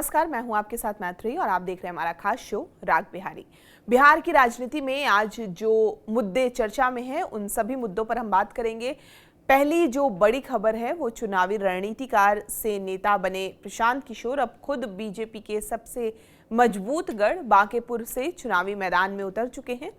नमस्कार, मैं हूं आपके साथ मैत्री और आप देख रहे हैं हमारा खास शो राग बिहारी। बिहार की राजनीति में आज जो मुद्दे चर्चा में हैं उन सभी मुद्दों पर हम बात करेंगे। पहली जो बड़ी खबर है वो चुनावी रणनीतिकार से नेता बने प्रशांत किशोर अब खुद बीजेपी के सबसे मजबूत गढ़ बांकेपुर से चुनावी मैदान में उतर चुके हैं।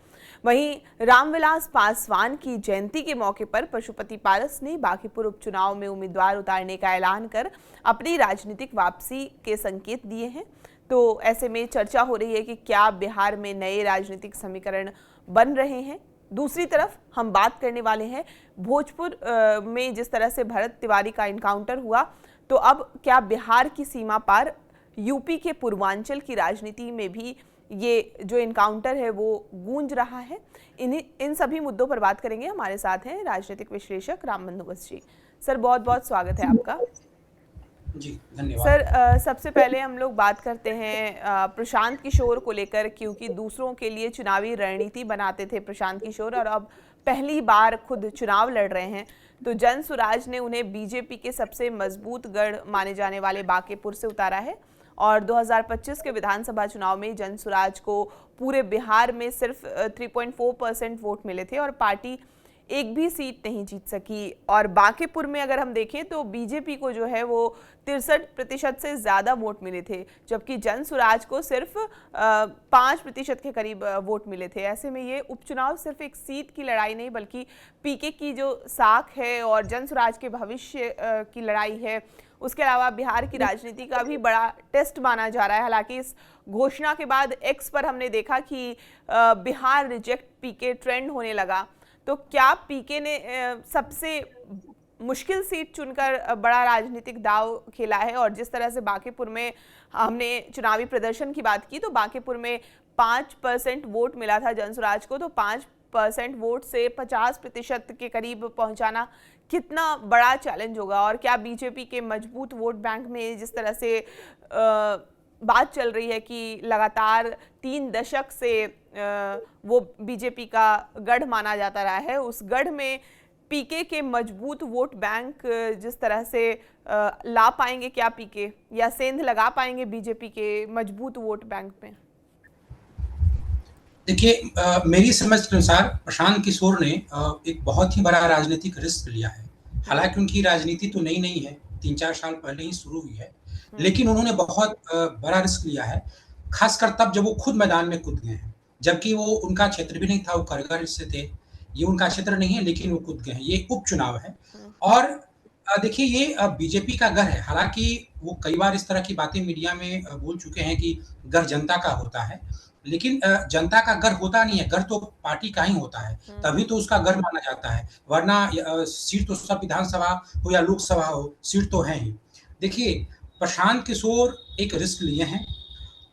वहीं रामविलास पासवान की जयंती के मौके पर पशुपति पारस ने बांकीपुर उपचुनाव में उम्मीदवार उतारने का ऐलान कर अपनी राजनीतिक वापसी के संकेत दिए हैं। तो ऐसे में चर्चा हो रही है कि क्या बिहार में नए राजनीतिक समीकरण बन रहे हैं। दूसरी तरफ हम बात करने वाले हैं भोजपुर में जिस तरह से भरत तिवारी का इनकाउंटर हुआ, तो अब क्या बिहार की सीमा पार यूपी के पूर्वांचल की राजनीति में भी ये जो इनकाउंटर है वो गूंज रहा है। इन सभी मुद्दों पर बात करेंगे। हमारे साथ हैं राजनीतिक विश्लेषक राम बंदोबस्त जी। सर, बहुत बहुत स्वागत है आपका। जी धन्यवाद। सर, सबसे पहले हम लोग बात करते हैं प्रशांत किशोर को लेकर, क्योंकि दूसरों के लिए चुनावी रणनीति बनाते थे प्रशांत किशोर और अब पहली बार खुद चुनाव लड़ रहे हैं। तो जन सुराज ने उन्हें बीजेपी के सबसे मजबूत गढ़ माने जाने वाले बांकेपुर से उतारा है और 2025 के विधानसभा चुनाव में जन सुराज को पूरे बिहार में सिर्फ 3.4% वोट मिले थे और पार्टी एक भी सीट नहीं जीत सकी। और बांकेपुर में अगर हम देखें तो बीजेपी को जो है वो 63% से ज़्यादा वोट मिले थे, जबकि जन सुराज को सिर्फ 5% के करीब वोट मिले थे। ऐसे में ये उपचुनाव सिर्फ एक सीट की लड़ाई नहीं बल्कि पीके की जो साख है और जन सुराज के भविष्य की लड़ाई है, उसके अलावा बिहार की राजनीति का भी बड़ा टेस्ट माना जा रहा है। हालांकि इस घोषणा के बाद एक्स पर हमने देखा कि बिहार रिजेक्ट पीके ट्रेंड होने लगा। तो क्या पीके ने सबसे मुश्किल सीट चुनकर बड़ा राजनीतिक दाव खेला है? और जिस तरह से बांकेपुर में हमने चुनावी प्रदर्शन की बात की तो बांकेपुर में 5% वोट मिला था जनसुराज को, तो 5% वोट से 50% के करीब पहुंचाना कितना बड़ा चैलेंज होगा? और क्या बीजेपी के मजबूत वोट बैंक में जिस तरह से बात चल रही है कि लगातार 3 दशक से वो बीजेपी का गढ़ माना जाता रहा है, उस गढ़ में पीके के मजबूत वोट बैंक जिस तरह से ला पाएंगे, क्या पीके या सेंध लगा पाएंगे बीजेपी के मजबूत वोट बैंक में? देखिए, मेरी समझ के अनुसार प्रशांत किशोर ने एक बहुत ही बड़ा राजनीतिक रिस्क लिया है। हालांकि उनकी राजनीति तो नई नहीं है, 3-4 साल पहले ही शुरू हुई है, लेकिन उन्होंने बहुत बड़ा रिस्क लिया है, खासकर तब जब वो खुद मैदान में कूद गए हैं। जबकि वो उनका क्षेत्र भी नहीं था, वो करगर से थे, ये उनका क्षेत्र नहीं है, लेकिन वो कूद गए हैं। ये उपचुनाव है और देखिए ये बीजेपी का गढ़ है। हालांकि वो कई बार इस तरह की बातें मीडिया में बोल चुके हैं कि गढ़ जनता का होता है, लेकिन जनता का गढ़ होता नहीं है, गढ़ तो पार्टी का ही होता है, तभी तो उसका गढ़ माना जाता है। वरना सीट तो सब विधानसभा हो या लोकसभा हो, सीट तो है ही। देखिए, प्रशांत किशोर एक रिस्क लिए हैं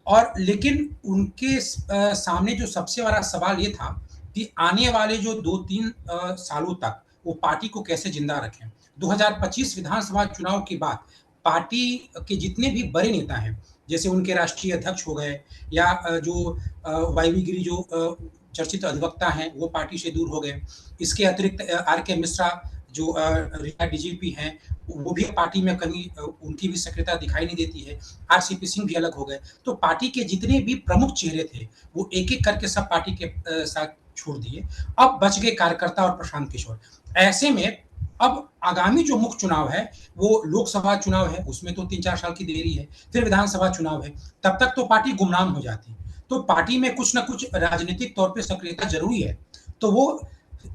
और लेकिन उनके सामने जो सबसे बड़ा सवाल ये था कि आने वाले जो 2-3 सालों तक वो पार्टी को कैसे जिंदा रखें। 2025 विधानसभा चुनाव के बाद पार्टी के जितने भी बड़े नेता हैं, जैसे उनके राष्ट्रीय अध्यक्ष हो गए या जो वाईवी गिरी जो चर्चित अधिवक्ता हैं, वो पार्टी से दूर हो गए। इसके अतिरिक्त आर के मिश्रा जो रिटायर्ड डीजीपी हैं, वो भी पार्टी में कहीं उनकी भी सक्रियता दिखाई नहीं देती है। आरसीपी सिंह भी अलग हो गए। तो पार्टी के जितने भी प्रमुख चेहरे थे, वो एक-एक करके सब पार्टी के साथ छोड़ दिए। अब बच गए कार्यकर्ता और प्रशांत किशोर। ऐसे में अब आगामी जो मुख्य चुनाव है, वो लोकसभा चुनाव है, उसमें तो 3-4 साल की देरी है, फिर विधानसभा चुनाव है, तब तक तो पार्टी गुमनाम हो जाती। तो पार्टी में कुछ न कुछ राजनीतिक तौर पे सक्रियता ज़रूरी है। तो वो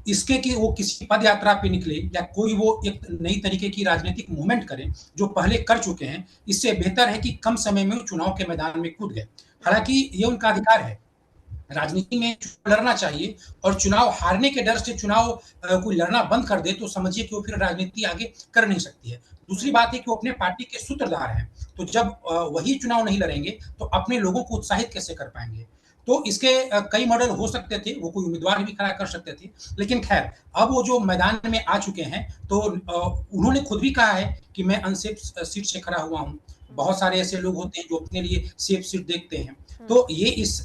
इसके कि वो किसी पद यात्रा पे निकले या कोई वो एक नई तरीके की राजनीतिक मूवमेंट करें, जो पहले कर चुके हैं, इससे बेहतर है कि कम समय में चुनाव के मैदान में कूद गए। हालाँकि ये उनका अधिकार है। राजनीति में लड़ना चाहिए और चुनाव हारने के डर से चुनाव कोई लड़ना बंद कर दे तो समझिए कि वो फिर राजनीति आगे कर नहीं सकती है। दूसरी बात है कि वो अपने पार्टी के सूत्रधार हैं, तो जब वही चुनाव नहीं लड़ेंगे तो अपने लोगों को उत्साहित कैसे कर पाएंगे? तो इसके कई मॉडल हो सकते थे, वो कोई उम्मीदवार भी खड़ा कर सकते थे, लेकिन खैर अब वो जो मैदान में आ चुके हैं तो उन्होंने खुद भी कहा है कि मैं अनसेफ सीट से खड़ा हुआ हूँ। बहुत सारे ऐसे लोग होते हैं जो अपने लिए सेफ सीट देखते हैं। तो ये इस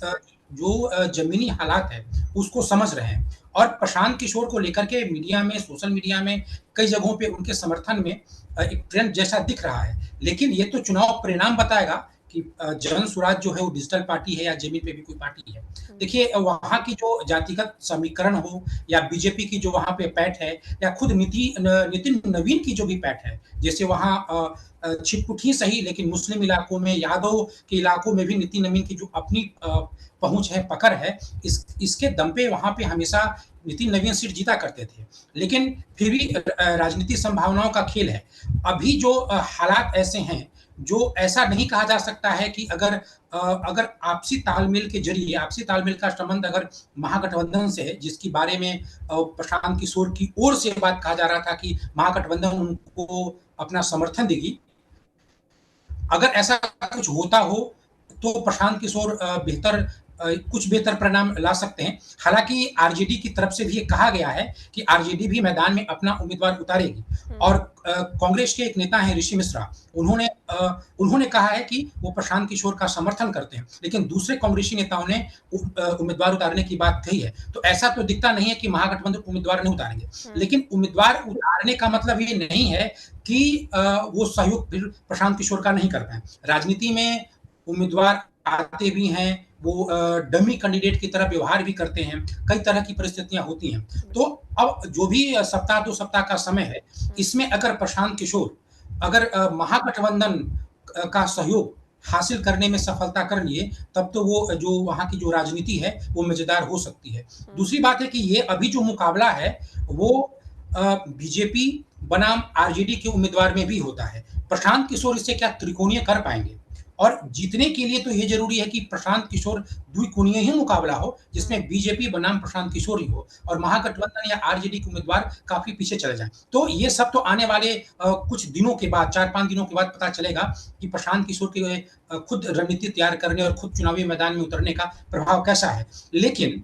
जो ज़मीनी हालात है, उसको समझ रहे हैं और प्रशांत किशोर को लेकर के मीडिया में, सोशल मीडिया में कई जगहों पे उनके समर्थन में एक ट्रेंड जैसा दिख रहा है। लेकिन ये तो चुनाव परिणाम बताएगा कि जन स्वराज जो है वो डिजिटल पार्टी है या ज़मीन पे भी कोई पार्टी है। देखिए वहाँ की जो जातिगत समीकरण हो या बीजेपी की जो वहाँ पे पैठ है या खुद नितिन नवीन की जो भी पैठ है, जैसे वहाँ छिटपुट ही सही लेकिन मुस्लिम इलाकों में, यादव के इलाकों में भी नितिन नवीन की जो अपनी पहुँच है, पकड़ है, इसके दम पे वहाँ पे हमेशा नितिन नवीन सीट जीता करते थे। लेकिन फिर भी राजनीतिक संभावनाओं का खेल है। अभी जो हालात ऐसे हैं, जो ऐसा नहीं कहा जा सकता है कि अगर आपसी तालमेल के ज़रिए आपसी तालमेल का संबंध अगर महागठबंधन से है, जिसके बारे में प्रशांत किशोर की ओर से बात कहा जा रहा था कि महागठबंधन उनको अपना समर्थन देगी। अगर ऐसा कुछ होता हो, तो प्रशांत किशोर कुछ बेहतर परिणाम ला सकते हैं। हालाँकि आरजेडी की तरफ से भी ये कहा गया है कि आरजेडी भी मैदान में अपना उम्मीदवार उतारेगी और कांग्रेस के एक नेता हैं ऋषि मिश्रा, उन्होंने कहा है कि वो प्रशांत किशोर का समर्थन करते हैं, लेकिन दूसरे कांग्रेसी नेताओं ने उम्मीदवार उतारने की बात कही है। तो ऐसा तो दिखता नहीं है कि महागठबंधन उम्मीदवार नहीं उतारेंगे। लेकिन उम्मीदवार उतारने का मतलब ये नहीं है कि वो सहयोग फिर प्रशांत किशोर का नहीं कर पाएँ। राजनीति में उम्मीदवार आते भी हैं, वो डमी कैंडिडेट की तरह व्यवहार भी करते हैं, कई तरह की परिस्थितियाँ होती हैं। तो अब जो भी सप्ताह 2 सप्ताह का समय है, इसमें अगर प्रशांत किशोर अगर महागठबंधन का सहयोग हासिल करने में सफलता कर लिए, तब तो वो जो वहाँ की जो राजनीति है, वो मज़ेदार हो सकती है। दूसरी बात है कि ये अभी जो मुकाबला है, वो बीजेपी बनाम आरजेडी के उम्मीदवार में भी होता है। प्रशांत किशोर इससे क्या त्रिकोणीय कर पाएँगे? और जीतने के लिए तो ये ज़रूरी है कि प्रशांत किशोर द्विकोणीय ही मुकाबला हो, जिसमें बीजेपी बनाम प्रशांत किशोर ही हो और महागठबंधन या आरजेडी के उम्मीदवार काफ़ी पीछे चले जाएँ। तो ये सब तो आने वाले कुछ दिनों के बाद 4-5 दिनों के बाद पता चलेगा कि प्रशांत किशोर के खुद रणनीति तैयार करने और खुद चुनावी मैदान में उतरने का प्रभाव कैसा है। लेकिन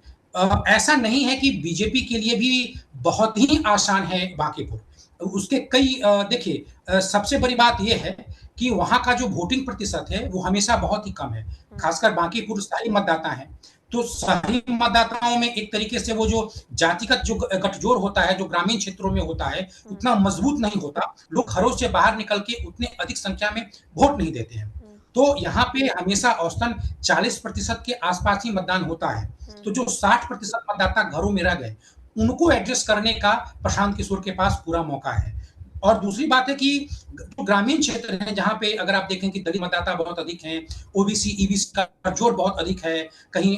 ऐसा नहीं है कि बीजेपी के लिए भी बहुत ही आसान है बांकीपुर। उसके कई देखिए सबसे बड़ी बात ये है कि वहाँ का जो वोटिंग प्रतिशत है, वो हमेशा बहुत ही कम है। खासकर बांकीपुर शहरी मतदाता हैं, तो शहरी मतदाताओं में एक तरीके से वो जो जातिगत जो गठजोड़ होता है, जो ग्रामीण क्षेत्रों में होता है, उतना मजबूत नहीं होता। लोग घरों से बाहर निकल के उतने अधिक संख्या में वोट नहीं देते हैं। तो यहाँ पे हमेशा औसतन 40% के आसपास ही मतदान होता है। तो जो 60% मतदाता घरों में रह गए, उनको एडजस्ट करने का प्रशांत किशोर के पास पूरा मौका है। और दूसरी बात है कि जो ग्रामीण क्षेत्र हैं, जहाँ पे अगर आप देखें कि दलित मतदाता बहुत अधिक हैं, ओबीसी, ईबीसी का जोड़ बहुत अधिक है, कहीं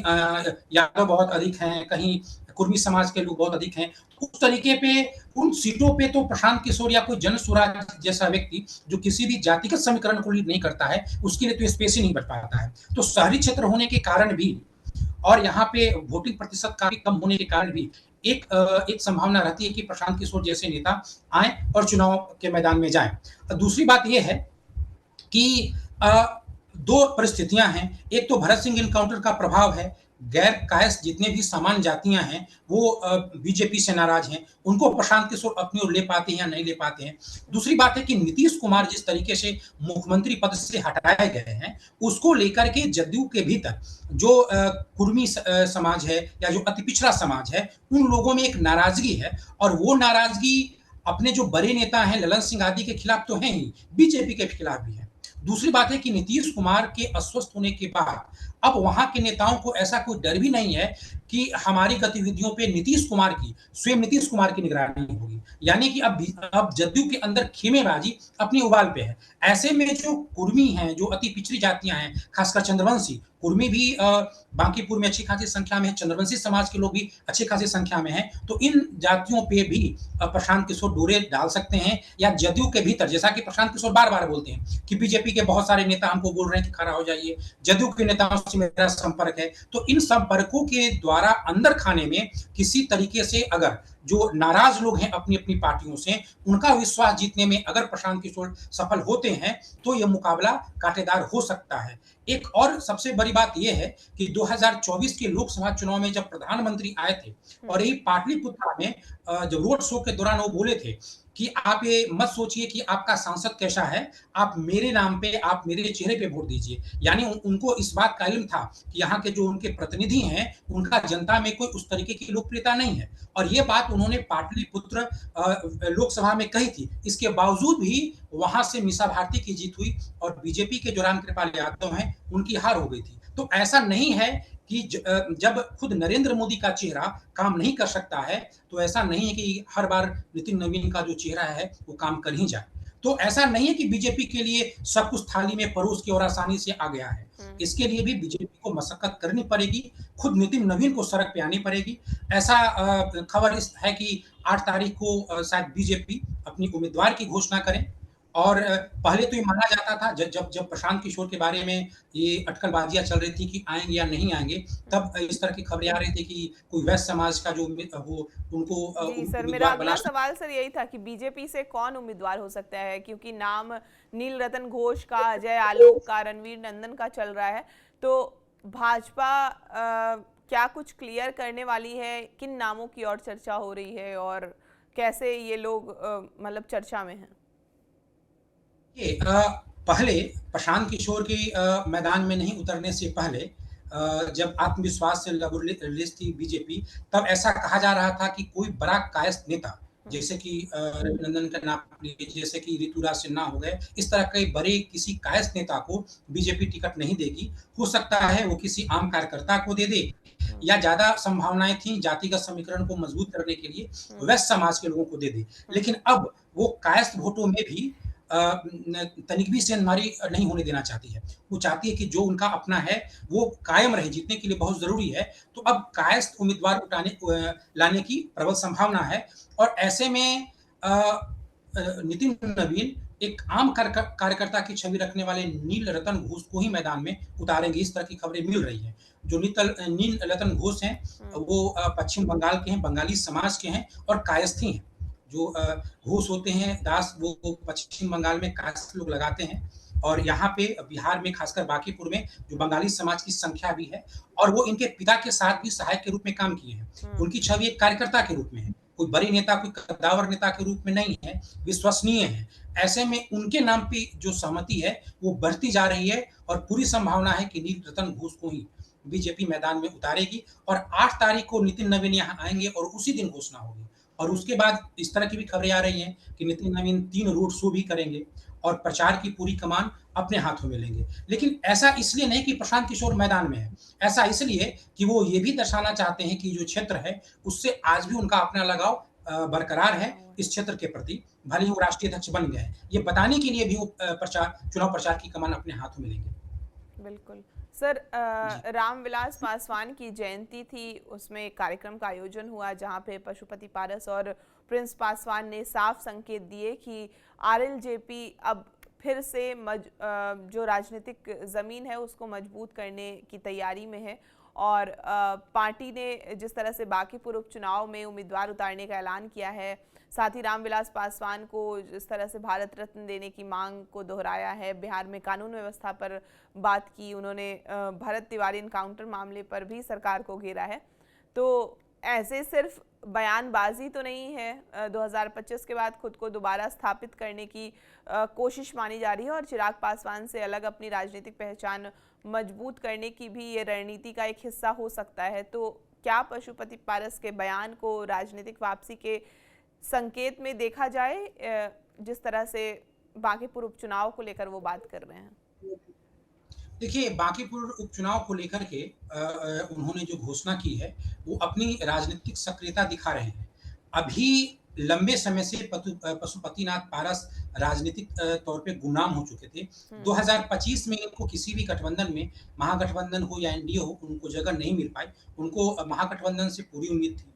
यादव बहुत अधिक हैं, कहीं कुर्मी समाज के लोग बहुत अधिक हैं। उस तरीके पे उन सीटों पे तो प्रशांत किशोर या कोई जन स्वराज जैसा व्यक्ति जो किसी भी जातिगत समीकरण को लीड नहीं करता है, उसके लिए तो स्पेस ही नहीं बच पाता है। तो शहरी क्षेत्र होने के कारण भी और यहाँ पे वोटिंग प्रतिशत काफ़ी कम होने के कारण भी एक संभावना रहती है कि प्रशांत किशोर जैसे नेता आएँ और चुनाव के मैदान में जाएँ। दूसरी बात ये है कि 2 परिस्थितियाँ हैं। एक तो भरत सिंह एनकाउंटर का प्रभाव है। गैर कायस्थ जितने भी सामान्य जातियाँ हैं, वो बीजेपी से नाराज़ हैं। उनको प्रशांत किशोर अपनी ओर ले पाते हैं या नहीं ले पाते हैं। दूसरी बात है कि नीतीश कुमार जिस तरीके से मुख्यमंत्री पद से हटाए गए हैं, उसको लेकर के जदयू के भीतर जो कुर्मी समाज है या जो अति पिछड़ा समाज है, उन लोगों में एक नाराज़गी है और वो नाराज़गी अपने जो बड़े नेता हैं ललन सिंह आदि के खिलाफ तो हैं ही, बीजेपी के खिलाफ भी है। दूसरी बात है कि नीतीश कुमार के अस्वस्थ होने के बाद अब वहाँ के नेताओं को ऐसा कोई डर भी नहीं है कि हमारी गतिविधियों पे स्वयं नीतीश कुमार की निगरानी होगी। यानी कि अब जदयू के अंदर खेमेबाजी अपनी उबाल पे है। ऐसे में जो कुर्मी हैं, जो अति पिछड़ी जातियाँ हैं, खासकर चंद्रवंशी, कुर्मी भी बांकीपुर में अच्छी खासी संख्या में है, चंद्रवंशी समाज के लोग भी अच्छी खासी संख्या में हैं। तो इन जातियों पे भी प्रशांत किशोर डोरे डाल सकते हैं या जदयू के भीतर जैसा कि प्रशांत किशोर बार-बार बोलते हैं कि बीजेपी के बहुत सारे नेता हमको बोल रहे हैं कि खड़ा हो जाइए, जदयू के नेताओं से मेरा संपर्क है। तो इन संपर्कों के द्वारा अंदर खाने में किसी तरीके से अगर जो नाराज लोग हैं अपनी-अपनी पार्टियों से, उनका विश्वास जीतने में अगर प्रशांत किशोर सफल होते हैं, तो ये मुकाबला कांटेदार हो सकता है। एक और सबसे बड़ी बात ये है कि 2024 के लोकसभा चुनाव में जब प्रधानमंत्री आए थे और यही पाटलिपुत्रा में जब रोड शो के दौरान वो बोले थे कि आप ये मत सोचिए कि आपका सांसद कैसा है, आप मेरे नाम पे, आप मेरे चेहरे पे वोट दीजिए। यानी उनको इस बात का इल्म था कि यहाँ के जो उनके प्रतिनिधि हैं, उनका जनता में कोई उस तरीके की लोकप्रियता नहीं है और ये बात उन्होंने पाटलिपुत्र लोकसभा में कही थी। इसके बावजूद भी वहाँ से मीसा भारती की जीत हुई और बीजेपी के जो रामकृपाल यादव हैं, उनकी हार हो गई थी। तो ऐसा नहीं है कि जब खुद नरेंद्र मोदी का चेहरा काम नहीं कर सकता है, तो ऐसा नहीं है कि हर बार नितिन नवीन का जो चेहरा है, वो काम कर ही जाए। तो ऐसा नहीं है कि बीजेपी के लिए सब कुछ थाली में परोस के और आसानी से आ गया है। इसके लिए भी बीजेपी को मशक्कत करनी पड़ेगी, खुद नितिन नवीन को सड़क पे आनी पड़ेगी। ऐसा खबर इस है कि 8 तारीख को शायद बीजेपी अपनी उम्मीदवार की घोषणा करे और पहले तो ये माना जाता था जब प्रशांत किशोर के बारे में ये अटकलबाजियाँ चल रही थी कि आएँगे या नहीं आएँगे, तब इस तरह की खबरें आ रही थी कि कोई वैश्य समाज का जो वो उनको जी सर, मेरा उम्मीदवार बना अगला सवाल सर यही था कि बीजेपी से कौन उम्मीदवार हो सकता है, क्योंकि नाम नील रतन घोष का, अजय आलोक का, रणवीर नंदन का चल रहा है। तो भाजपा क्या कुछ क्लियर करने वाली है? किन नामों की और चर्चा हो रही है और कैसे ये लोग मतलब चर्चा में हैं? ये पहले प्रशांत किशोर के मैदान में नहीं उतरने से पहले जब आत्मविश्वास से लबरेज थी बीजेपी, तब ऐसा कहा जा रहा था कि कोई बड़ा कायस्थ नेता, जैसे कि रविनंदन का नाम लीजिए, जैसे कि ऋतुराज सिन्हा हो गए, इस तरह के बड़े किसी कायस्थ नेता को बीजेपी टिकट नहीं देगी। हो सकता है वो किसी आम कार्यकर्ता को दे दे, या ज़्यादा संभावनाएँ थी जातिगत समीकरण को मजबूत करने के लिए वैश्य समाज के लोगों को दे दे। लेकिन अब वो कायस्थ वोटों में भी तनिक भी सेंधमारी नहीं होने देना चाहती है। वो चाहती है कि जो उनका अपना है, वो कायम रहे, जीतने के लिए बहुत ज़रूरी है। तो अब कायस्थ उम्मीदवार लाने की प्रबल संभावना है और ऐसे में नितिन नवीन एक आम कार्यकर्ता की छवि रखने वाले नील रतन घोष को ही मैदान में उतारेंगे, इस तरह की खबरें मिल रही हैं। जो नील रतन घोष हैं, वो पश्चिम बंगाल के हैं, बंगाली समाज के हैं और कायस्थी हैं। जो घोष होते हैं दास, वो पश्चिम बंगाल में कायस्थ लोग लगाते हैं और यहाँ पे बिहार में खासकर बांकीपुर में जो बंगाली समाज की संख्या भी है और वो इनके पिता के साथ भी सहायक के रूप में काम किए हैं। उनकी छवि एक कार्यकर्ता के रूप में है, कोई बड़ी नेता, कोई कद्दावर नेता के रूप में नहीं है, विश्वसनीय है। ऐसे में उनके नाम पे जो सहमति है, वो बढ़ती जा रही है और पूरी संभावना है कि नील रतन घोष को ही बीजेपी मैदान में उतारेगी और 8 तारीख को नितिन नवीन यहाँ आएँगे और उसी दिन घोषणा होगी। और उसके बाद इस तरह की भी खबरें आ रही हैं कि नितिन नवीन 3 रोड शो भी करेंगे और प्रचार की पूरी कमान अपने हाथों में लेंगे। लेकिन ऐसा इसलिए नहीं कि प्रशांत किशोर मैदान में है, ऐसा इसलिए कि वो ये भी दर्शाना चाहते हैं कि जो क्षेत्र है, उससे आज भी उनका अपना लगाव बरकरार है इस क्षेत्र के प्रति, भले ही वो राष्ट्रीय अध्यक्ष बन गए हैं। ये बताने के लिए भी वो चुनाव प्रचार की कमान अपने हाथों में लेंगे। बिल्कुल। सर, जी। रामविलास पासवान की जयंती थी, उसमें एक कार्यक्रम का आयोजन हुआ जहां पे पशुपति पारस और प्रिंस पासवान ने साफ संकेत दिए कि आरएलजेपी अब फिर से जो राजनीतिक ज़मीन है उसको मजबूत करने की तैयारी में है और पार्टी ने जिस तरह से बांकीपुर उपचुनाव में उम्मीदवार उतारने का ऐलान किया है, साथ ही रामविलास पासवान को जिस तरह से भारत रत्न देने की मांग को दोहराया है, बिहार में कानून व्यवस्था पर बात की उन्होंने, भरत तिवारी एनकाउंटर मामले पर भी सरकार को घेरा है। तो ऐसे सिर्फ बयानबाजी तो नहीं है, 2025 के बाद खुद को दोबारा स्थापित करने की कोशिश मानी जा रही है और चिराग पासवान से अलग अपनी राजनीतिक पहचान मजबूत करने की भी ये रणनीति का एक हिस्सा हो सकता है। तो क्या पशुपति पारस के बयान को राजनीतिक वापसी के संकेत में देखा जाए, जिस तरह से बांकीपुर उपचुनाव को लेकर वो बात कर रहे हैं? देखिए, बांकीपुर उपचुनाव को लेकर के उन्होंने जो घोषणा की है, वो अपनी राजनीतिक सक्रियता दिखा रहे हैं। अभी लंबे समय से पशुपतिनाथ पारस राजनीतिक तौर पे गुमनाम हो चुके थे। 2025 में इनको किसी भी गठबंधन में, महागठबंधन हो या एनडीए हो, उनको जगह नहीं मिल पाई। उनको महागठबंधन से पूरी उम्मीद थी।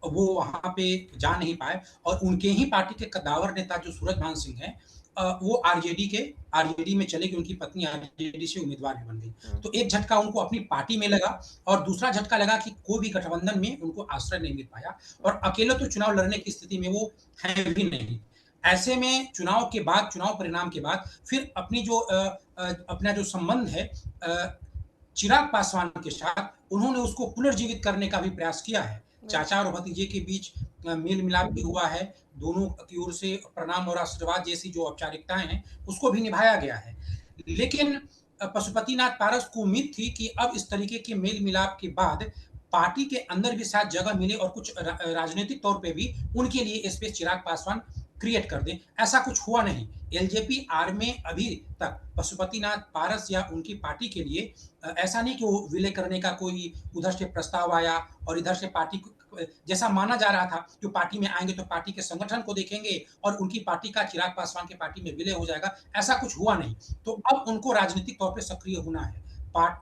वो वहाँ पे जा नहीं पाए और उनके ही पार्टी के कद्दावर नेता जो सूरजभान सिंह हैं, वो आरजेडी में चले गए, उनकी पत्नी आरजेडी से उम्मीदवार भी बन गई। तो एक झटका उनको अपनी पार्टी में लगा और दूसरा झटका लगा कि कोई भी गठबंधन में उनको आश्रय नहीं मिल पाया और अकेले तो चुनाव लड़ने की स्थिति में वो हैं भी नहीं। ऐसे में चुनाव के बाद, चुनाव परिणाम के बाद फिर अपनी जो अपना जो संबंध है चिराग पासवान के साथ, उन्होंने उसको पुनर्जीवित करने का भी प्रयास किया है। चाचा और भतीजे के बीच मेल मिलाप भी हुआ है, दोनों की ओर से प्रणाम और आशीर्वाद जैसी जो औपचारिकताएँ हैं, उसको भी निभाया गया है। लेकिन पशुपतिनाथ पारस को उम्मीद थी कि अब इस तरीके के मेल मिलाप के बाद पार्टी के अंदर भी शायद जगह मिले और कुछ राजनीतिक तौर पे भी उनके लिए स्पेस चिराग पासवान क्रिएट कर दें, ऐसा कुछ हुआ नहीं। एलजेपी-आर में अभी तक पशुपतिनाथ पारस या उनकी पार्टी के लिए ऐसा नहीं कि वो विलय करने का कोई उधर से प्रस्ताव आया और इधर से पार्टी को जैसा माना जा रहा था कि पार्टी में आएँगे तो पार्टी के संगठन को देखेंगे और उनकी पार्टी का चिराग पासवान की पार्टी में विलय हो जाएगा, ऐसा कुछ हुआ नहीं। तो अब उनको राजनीतिक तौर पे सक्रिय होना है।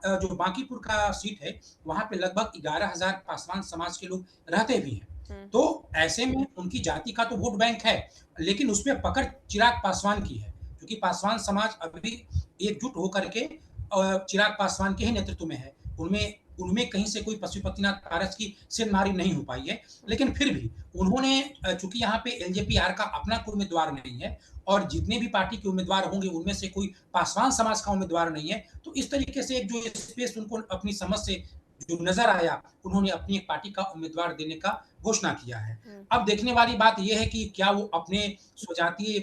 जो बांकीपुर का सीट है, वहाँ पे लगभग 11,000 पासवान समाज के लोग रहते भी हैं। हुँ, तो ऐसे में उनकी जाति का तो वोट बैंक है, लेकिन उसमें पकड़ चिराग पासवान की है, क्योंकि पासवान समाज अभी एकजुट होकर के चिराग पासवान के ही नेतृत्व में है। उनमें उनमें कहीं से कोई पशुपतिनाथ पारस की सिरमारी नहीं हो पाई है, लेकिन फिर भी उन्होंने चूँकि यहाँ पे एलजेपी-आर का अपना कोई उम्मीदवार नहीं है और जितने भी पार्टी के उम्मीदवार होंगे, उनमें से कोई पासवान समाज का उम्मीदवार नहीं है, तो इस तरीके से एक जो स्पेस उनको अपनी समझ से जो नज़र आया, उन्होंने अपनी एक पार्टी का उम्मीदवार देने का घोषणा किया है। हुँ, अब देखने वाली बात ये है कि क्या वो अपने स्वजातीय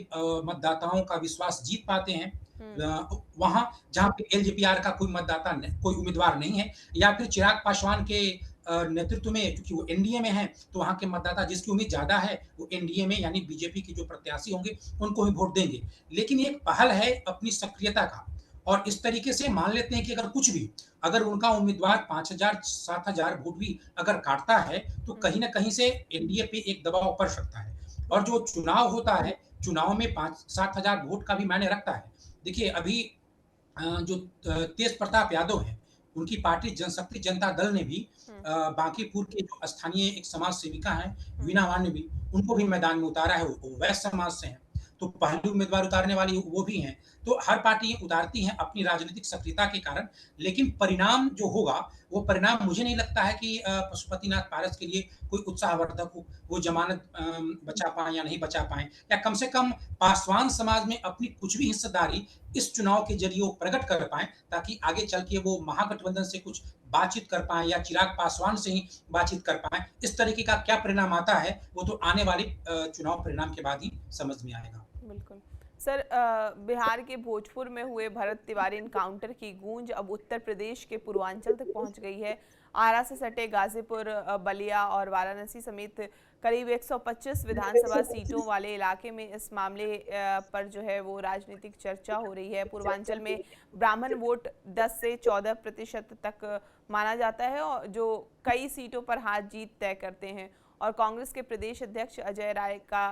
मतदाताओं का विश्वास जीत पाते हैं हुँ, वहाँ जहाँ पे एलजेपीआर का कोई मतदाता न कोई उम्मीदवार नहीं है या फिर चिराग पासवान के नेतृत्व में क्योंकि वो एनडीए में हैं, तो वहाँ के मतदाता जिसकी उम्मीद ज़्यादा है, वो एनडीए में यानी बीजेपी के जो प्रत्याशी होंगे, उनको ही वोट देंगे। लेकिन एक पहल है अपनी सक्रियता का और इस तरीके से मान लेते हैं कि अगर कुछ भी अगर उनका उम्मीदवार 5,000 7,000 वोट भी अगर काटता है, तो हुँ, कहीं न कहीं से एनडीए पे एक दबाव पड़ सकता है। और जो चुनाव होता है, चुनाव में 5-7,000 वोट का भी मायने रखता है। देखिए अभी जो तेज प्रताप यादव हैं, उनकी पार्टी जनशक्ति जनता दल ने भी हुँ, बांकीपुर के जो स्थानीय एक समाज सेविका हैं, हुँ, वीणा मान्यवी, उनको भी मैदान में उतारा है, वो वैश्य समाज से हैं। तो पहली उम्मीदवार उतारने वाली वो भी हैं। तो हर पार्टी उतारती हैं अपनी राजनीतिक सक्रियता के कारण, लेकिन परिणाम जो होगा, वो परिणाम मुझे नहीं लगता है कि पशुपतिनाथ पारस के लिए कोई उत्साहवर्धक हो। वो ज़मानत बचा पाएँ या नहीं बचा पाएँ या कम से कम पासवान समाज में अपनी कुछ भी हिस्सेदारी इस चुनाव के ज़रिए वो प्रकट कर पाएँ, ताकि आगे चल के वो महागठबंधन से कुछ बातचीत कर पाएँ या चिराग पासवान से ही बातचीत कर पाएँ। इस तरीके का क्या परिणाम आता है, वो तो आने वाले चुनाव परिणाम के बाद ही समझ में आएगा। बिल्कुल। सर बिहार के भोजपुर में हुए भरत तिवारी एनकाउंटर की गूंज अब उत्तर प्रदेश के पूर्वांचल तक पहुंच गई है। आरा से सटे गाजीपुर, बलिया और वाराणसी समेत करीब 125 विधानसभा सीटों वाले इलाके में इस मामले पर जो है वो राजनीतिक चर्चा हो रही है। पूर्वांचल में ब्राह्मण वोट 10 से 14% तक माना जाता है और जो कई सीटों पर हार जीत तय करते हैं। और कांग्रेस के प्रदेश अध्यक्ष अजय राय का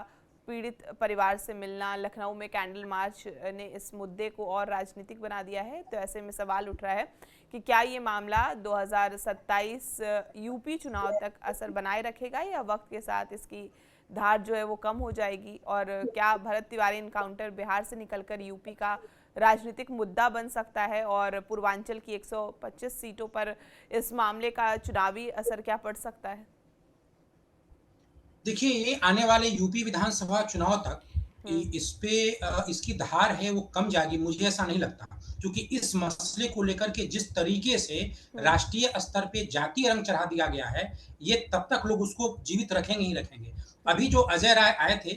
पीड़ित परिवार से मिलना, लखनऊ में कैंडल मार्च ने इस मुद्दे को और राजनीतिक बना दिया है। तो ऐसे में सवाल उठ रहा है कि क्या ये मामला 2027 यूपी चुनाव तक असर बनाए रखेगा या वक्त के साथ इसकी धार जो है वो कम हो जाएगी, और क्या भरत तिवारी एनकाउंटर बिहार से निकलकर यूपी का राजनीतिक मुद्दा बन सकता है और पूर्वांचल की 125 सीटों पर इस मामले का चुनावी असर क्या पड़ सकता है? देखिए, ये आने वाले यूपी विधानसभा चुनाव तक हम्म, इस पे इसकी धार है वो कम जाएगी, मुझे ऐसा नहीं लगता। क्योंकि इस मसले को लेकर के जिस तरीके से हम्म, राष्ट्रीय स्तर पे जातीय रंग चढ़ा दिया गया है, ये तब तक लोग उसको जीवित रखेंगे ही रखेंगे। हम्म, अभी जो अजय राय आए थे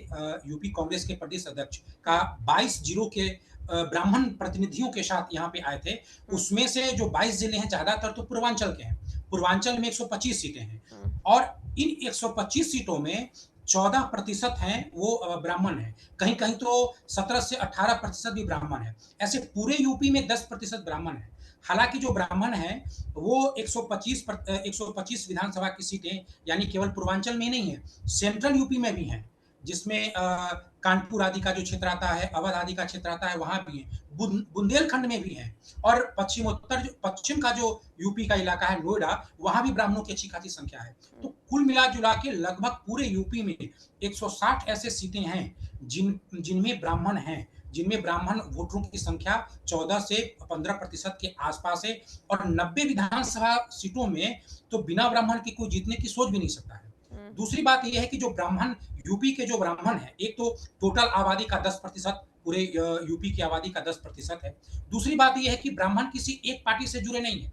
यूपी कांग्रेस के प्रदेश अध्यक्ष का हम्म, 22 जिलों के ब्राह्मण प्रतिनिधियों के साथ यहाँ पे आए थे, हम्म, उसमें से जो 22 जिले हैं ज़्यादातर तो पूर्वांचल के हैं। पूर्वांचल में 125 सीटें हैं हम्म, और इन 125 सीटों में 14% हैं वो ब्राह्मण हैं। कहीं-कहीं तो 17 से 18% भी ब्राह्मण हैं। ऐसे पूरे यूपी में 10% ब्राह्मण हैं। हालाँकि जो ब्राह्मण हैं वो 125 विधानसभा की सीटें यानी केवल पूर्वांचल में नहीं है, सेंट्रल यूपी में भी हैं। जिसमें कानपुर आदि का जो क्षेत्र आता है, अवध आदि का क्षेत्र आता है, वहाँ भी हैं। बुंदेलखंड में भी हैं और पश्चिम का जो यूपी का इलाका है नोएडा, वहाँ भी ब्राह्मणों की अच्छी खासी संख्या है। तो कुल मिला-जुला के लगभग पूरे यूपी में 160 ऐसे सीटें हैं जिनमें ब्राह्मण हैं, जिनमें ब्राह्मण वोटरों की संख्या 14 से 15% के आसपास है और 90 विधानसभा सीटों में तो बिना ब्राह्मण के कोई जीतने की सोच भी नहीं सकता है। हम्म, दूसरी बात ये है कि जो ब्राह्मण यूपी के जो ब्राह्मण हैं, एक तो टोटल आबादी का 10% पूरे यूपी की आबादी का 10% है। दूसरी बात ये है कि ब्राह्मण किसी एक पार्टी से जुड़े नहीं हैं।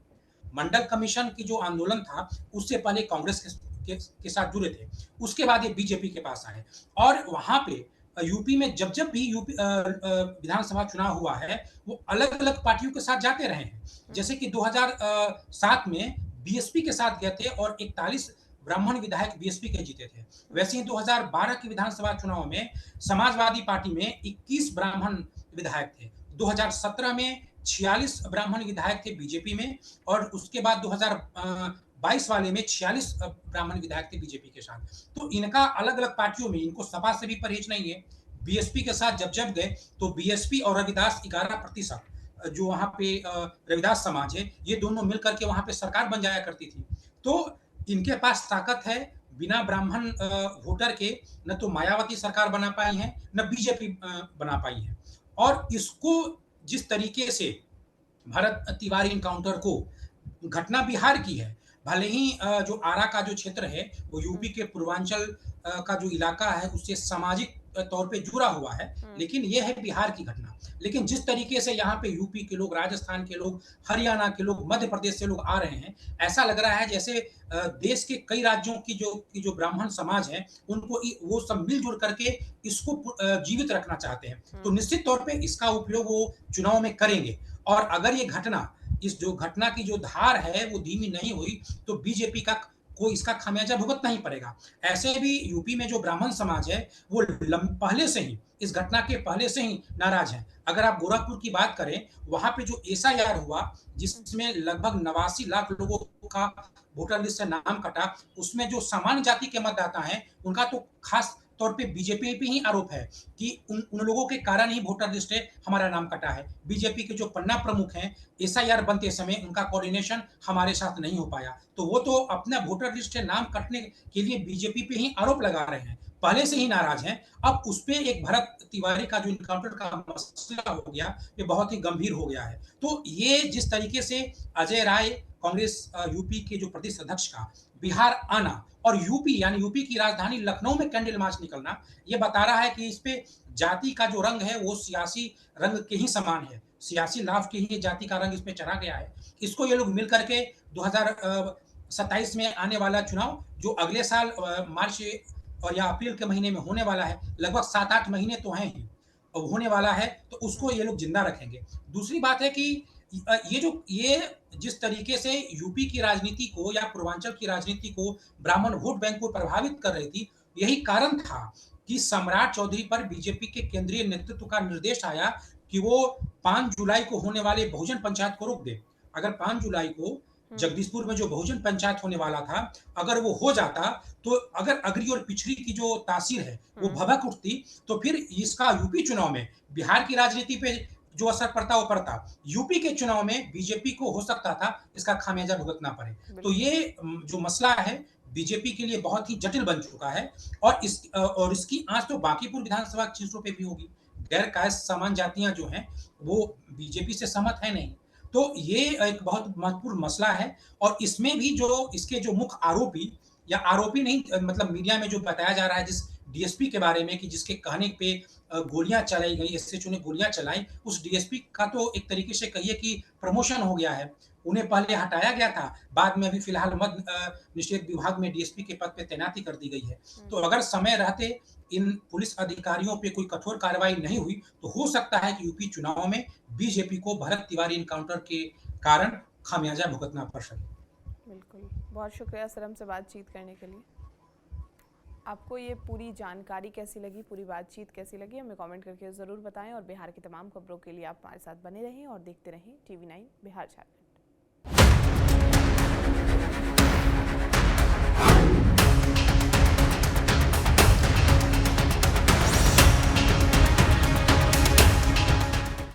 मंडल कमीशन की जो आंदोलन था, उससे पहले कांग्रेस के साथ जुड़े थे। उसके बाद ये बीजेपी के पास आए और वहाँ पे यूपी में जब-जब भी विधानसभा चुनाव हुआ है, वो अलग-अलग पार्टियों के साथ जाते रहे हैं। हम्म, जैसे कि 2007 में बीएसपी के साथ गए थे और 41 ब्राह्मण विधायक बीएसपी के जीते थे। वैसे ही 2012 के विधानसभा चुनाव में समाजवादी पार्टी में 21 ब्राह्मण विधायक थे। 2017 में 46 ब्राह्मण विधायक थे बीजेपी में और उसके बाद 2022 वाले में 46 ब्राह्मण विधायक थे बीजेपी के साथ। तो इनका अलग-अलग पार्टियों में, इनको सपा से भी परहेज नहीं है। बीएसपी के साथ जब गए तो बीएसपी और रविदास 11% जो वहाँ पे रविदास समाज है, ये दोनों मिलकर के वहाँ पे सरकार बन जाया करती थी। तो इनके पास ताकत है, बिना ब्राह्मण वोटर के न तो मायावती सरकार बना पाई है, न बीजेपी बना पाई है। और इसको जिस तरीके से भरत तिवारी एनकाउंटर को घटना बिहार की है, भले ही जो आरा का जो क्षेत्र है वो यूपी के पूर्वांचल का जो इलाका है उससे सामाजिक तौर पे जुड़ा हुआ है, लेकिन ये है बिहार की घटना। लेकिन जिस तरीके से यहाँ पे यूपी के लोग, राजस्थान के लोग, हरियाणा के लोग, मध्य प्रदेश से लोग आ रहे हैं, ऐसा लग रहा है जैसे देश के कई राज्यों की जो ब्राह्मण समाज है उनको वो सब मिलजुल करके इसको जीवित रखना चाहते हैं। तो निश्चित तौर पे इसका उपयोग वो चुनाव में करेंगे और अगर ये घटना, इस जो घटना की जो धार है वो धीमी नहीं हुई तो बीजेपी को इसका खामियाजा भुगतना ही पड़ेगा। ऐसे भी यूपी में जो ब्राह्मण समाज है वो पहले से ही, इस घटना के पहले से ही नाराज है। अगर आप गोरखपुर की बात करें, वहां पे जो एसआईआर हुआ जिसमें लगभग 89 लाख लोगों का वोटर लिस्ट से नाम कटा, उसमें जो सामान्य जाति के मतदाता हैं उनका तो खास तौर पे बीजेपी पे ही आरोप है कि उन लोगों के कारण ही वोटर लिस्ट से हमारा नाम कटा है। बीजेपी के जो पन्ना प्रमुख हैं, एसआईआर बनते समय उनका कोऑर्डिनेशन हमारे साथ नहीं हो पाया। तो वो तो अपना वोटर लिस्ट से नाम कटने के लिए बीजेपी पे ही आरोप लगा रहे हैं। पहले से ही नाराज हैं। अब उस पे एक भरत तिवारी का जो इनकाउंटर का मसला हो गया, ये बहुत ही गंभीर हो गया है। तो ये जिस तरीके से अजय राय, कांग्रेस यूपी के जो प्रदेश अध्यक्ष का बिहार आना और यूपी यानी यूपी की राजधानी लखनऊ में कैंडल मार्च निकलना, ये बता रहा है कि इस पे जाति का जो रंग है वो सियासी रंग के ही समान है। सियासी लाभ के ही जाति का रंग इसमें चढ़ा गया है। इसको ये लोग मिल करके 2027 में आने वाला चुनाव जो अगले साल मार्च और या अप्रैल के महीने में होने वाला है, लगभग 7-8 महीने तो हैं ही, होने वाला है, तो उसको ये लोग जिंदा रखेंगे। दूसरी बात है कि ये जिस तरीके से यूपी की राजनीति को या पूर्वांचल की राजनीति को ब्राह्मण वोट बैंक को प्रभावित कर रही थी, यही कारण था कि सम्राट चौधरी पर बीजेपी के केंद्रीय नेतृत्व का निर्देश आया कि वो 5 जुलाई को होने वाले बहुजन पंचायत को रोक दे। अगर 5 जुलाई को जगदीशपुर में जो बहुजन पंचायत होने वाला था, अगर वो हो जाता, तो अगर अगड़ी और पिछड़ी की जो तासीर है वो भभक उठती, तो फिर इसका यूपी चुनाव में बिहार की राजनीति पे जो असर पड़ता वो पड़ता, यूपी के चुनाव में बीजेपी को हो सकता था इसका खामियाजा भुगतना पड़े। तो ये जो मसला है बीजेपी के लिए बहुत ही जटिल बन चुका है और इसकी आंच तो बांकीपुर विधानसभा सीटों पे भी होगी। गैर कायस्थ सामान्य जातियां जो हैं वो बीजेपी से सहमत है नहीं। तो ये एक बहुत महत्वपूर्ण मसला है और इसमें भी जो इसके जो मुख्य आरोपी या आरोपी नहीं, मतलब मीडिया में जो बताया जा रहा है जिस डीएसपी के बारे में कि जिसके कहने पे गोलियां चलाई गई, एसएचओ ने गोलियां चलाई, उस डीएसपी का तो एक तरीके से कहिए कि प्रमोशन हो गया है। उन्हें पहले हटाया गया था, बाद में अभी फिलहाल मद्य निषेध विभाग में डीएसपी के पद पे तैनाती कर दी गई है। तो अगर समय रहते इन पुलिस अधिकारियों पे कोई कठोर कार्रवाई नहीं हुई तो हो सकता है कि यूपी चुनाव में बीजेपी को भरत तिवारी एनकाउंटर के कारण खामियाजा भुगतना पड़ सके। बिल्कुल, बहुत शुक्रिया सर हमसे बातचीत करने के लिए। आपको ये पूरी जानकारी कैसी लगी, पूरी बातचीत कैसी लगी, हमें कमेंट करके ज़रूर बताएं और बिहार की तमाम खबरों के लिए आप हमारे साथ बने रहें और देखते रहें TV9 बिहार झारखंड।